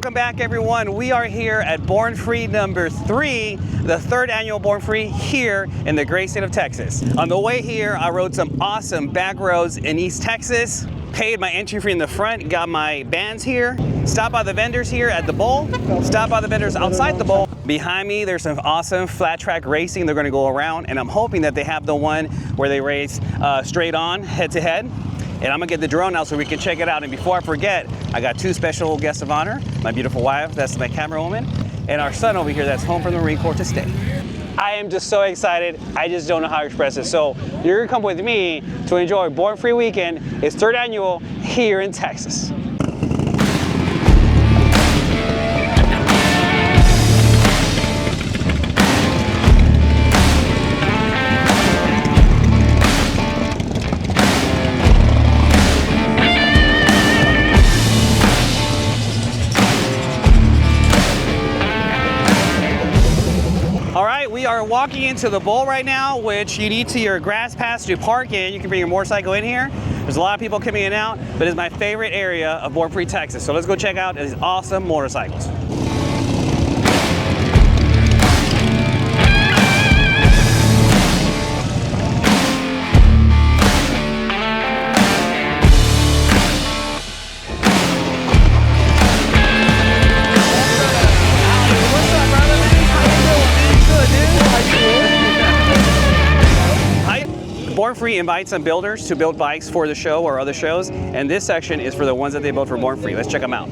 welcome back everyone. We are here at Born Free number 3, the 3rd annual Born Free here in the great state of Texas. On the way here, I rode some awesome back roads in East Texas, paid my entry fee in the front, got my bands here, stopped by the vendors here at the bowl, stopped by the vendors outside the bowl. Behind me, there's some awesome flat track racing. They're gonna go around, and I'm hoping that they have the one where they race straight on, head to head. And I'm gonna get the drone now so we can check it out. And before I forget, I got 2 special guests of honor. My beautiful wife, that's my camera woman, and our son over here that's home from the Marine Corps to stay. I am just so excited. I just don't know how to express it. So you're gonna come with me to enjoy Born Free Weekend. It's 3rd annual here in Texas. We are walking into the bowl right now, which you need to your grass pass to park in. You can bring your motorcycle in here. There's a lot of people coming in and out, but it's my favorite area of Born Free, Texas. So let's go check out these awesome motorcycles. Born Free invites some builders to build bikes for the show or other shows, and this section is for the ones that they built for Born Free. Let's check them out.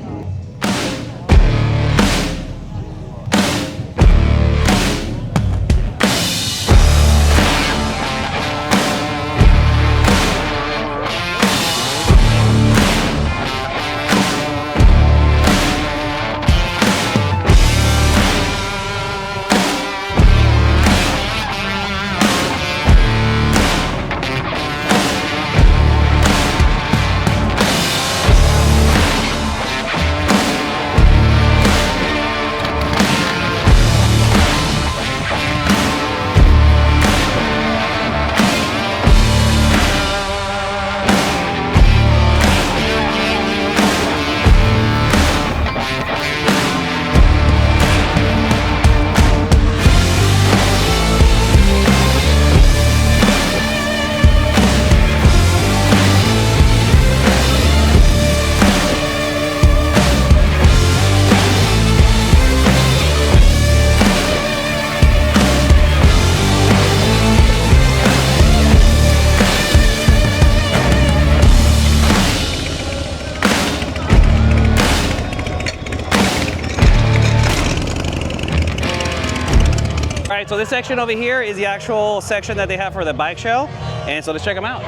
All right, so this section over here is the actual section that they have for the bike show, and so let's check them out.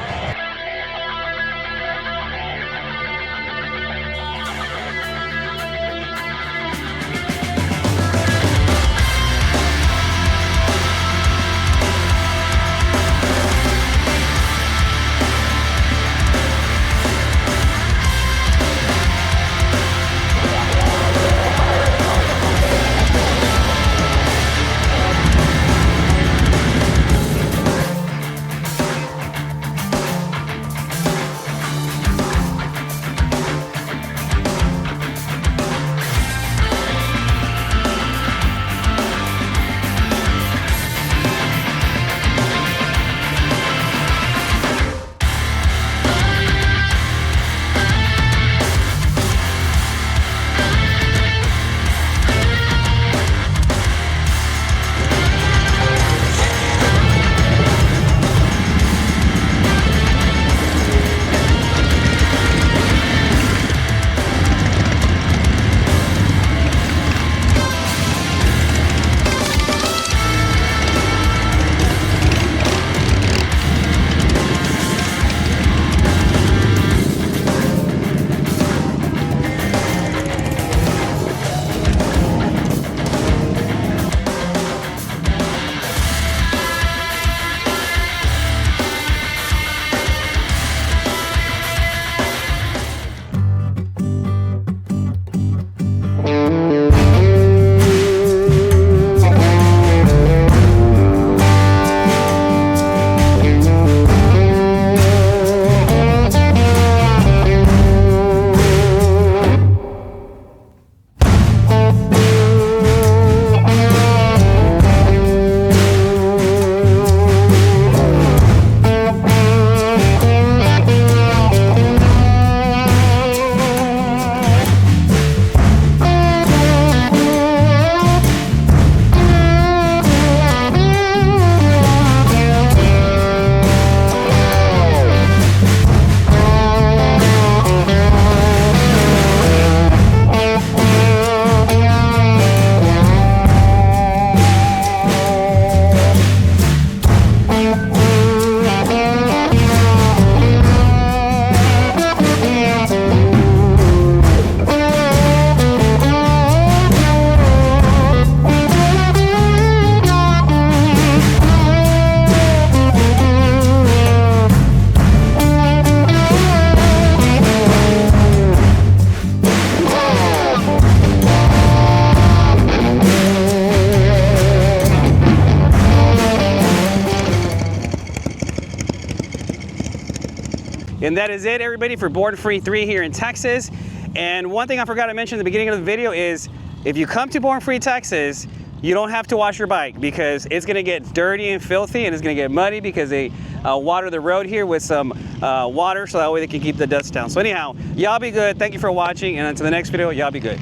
And that is it, everybody, for Born Free 3 here in Texas. And one thing I forgot to mention at the beginning of the video is, if you come to Born Free, Texas, you don't have to wash your bike because it's gonna get dirty and filthy and it's gonna get muddy because they water the road here with some water so that way they can keep the dust down. So anyhow, y'all be good. Thank you for watching, and until the next video, y'all be good.